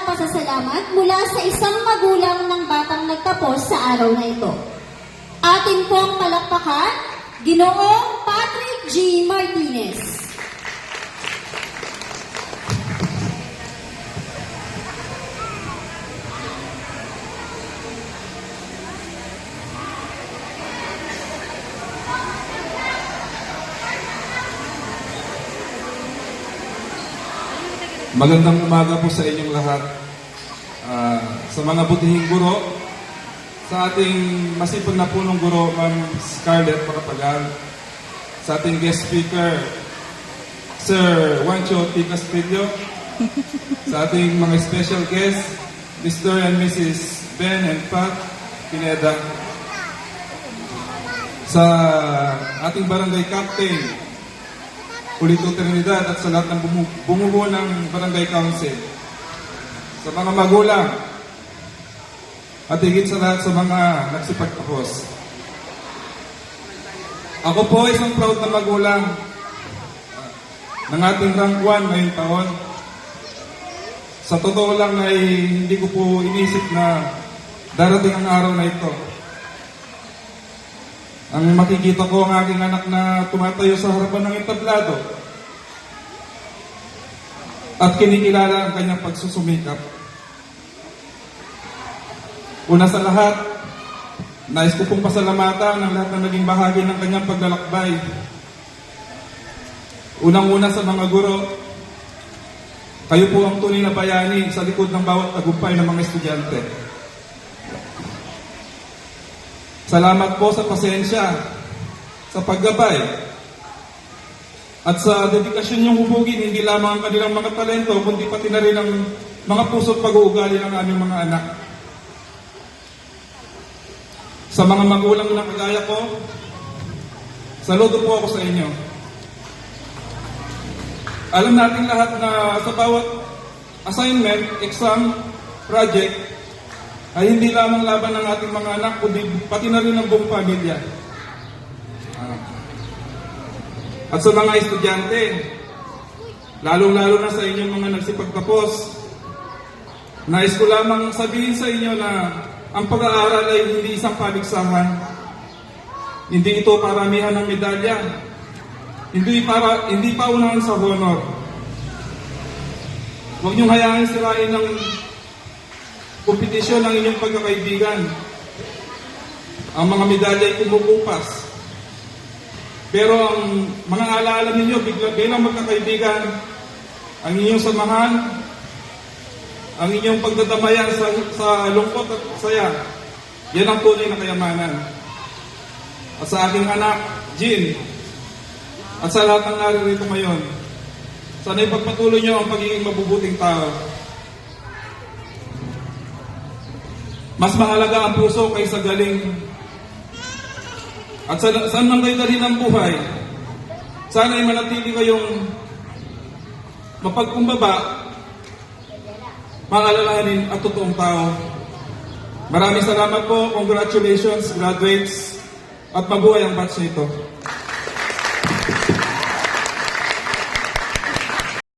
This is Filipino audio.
at pasasalamat mula sa isang magulang ng batang nagtapos sa araw na ito. Atin pong palakpakan, Ginoong Patrick G. Martinez. Magandang umaga po sa inyong lahat. Sa mga butihing guro, sa ating masipag na punong guro, Ma'am Scarlett Parapagal, sa ating guest speaker, Sir Juancho T. Castillo, sa ating mga special guests, Mr. and Mrs. Ben and Pat Pineda, sa ating barangay captain, Pulito Trinidad, at sa lahat ng bumubuo ng Barangay Council, sa mga magulang, at higit sa lahat sa mga nagsipagtapos. Ako po isang proud na magulang ng ating rank 1 ngayong taon. Sa totoo lang ay hindi ko po inisip na darating ang araw na ito. Ang makikita ko ang aking anak na tumatayo sa harapan ng entablado at kinikilala ang kanyang pagsusumikap. Una sa lahat, nais ko pong pasalamatan ang lahat na naging bahagi ng kanyang paglalakbay. Unang-una sa mga guro, kayo po ang tunay na bayani sa likod ng bawat tagumpay ng mga estudyante. Salamat po sa pasensya, sa paggabay, at sa dedikasyon niyong hubugin hindi lamang ang kanilang mga talento, kundi pati na rin ang mga puso't pag-uugali ng aming mga anak. Sa mga magulang na kagaya ko, saludo po ako sa inyo. Alam natin lahat na sa bawat assignment, exam, project, ay hindi lamang laban ng ating mga anak, kundi pati na rin ang buong pamilya. At sa mga estudyante, lalong-lalo na sa inyong mga nagsipagtapos, nais ko lamang sabihin sa inyo na ang pag-aaral ay hindi isang paligsahan. Hindi ito paramihan ng medalya. Hindi pa unahan sa honor. Huwag niyong hayaan sirain ng kompetisyon ng inyong pagkakaibigan. Ang mga medalya ay kumukupas. Pero ang mga alaala ninyo bilang magkakaibigan, ang inyong samahan, ang inyong pagdadamayan sa lungkot at saya, yan ang tunay na kayamanan. At sa aking anak, Jean, at sa lahat ng naririto ngayon, sana ipagpatuloy niyo ang pagiging mabubuting tao. Mas mahalaga ang puso kaysa galing. At saan man kayo dalhin ang buhay, sana ay manatili kayong mapagkumbaba, maalalahanin at totoong tao. Maraming salamat po, congratulations, graduates, at mabuhay ang batch nito.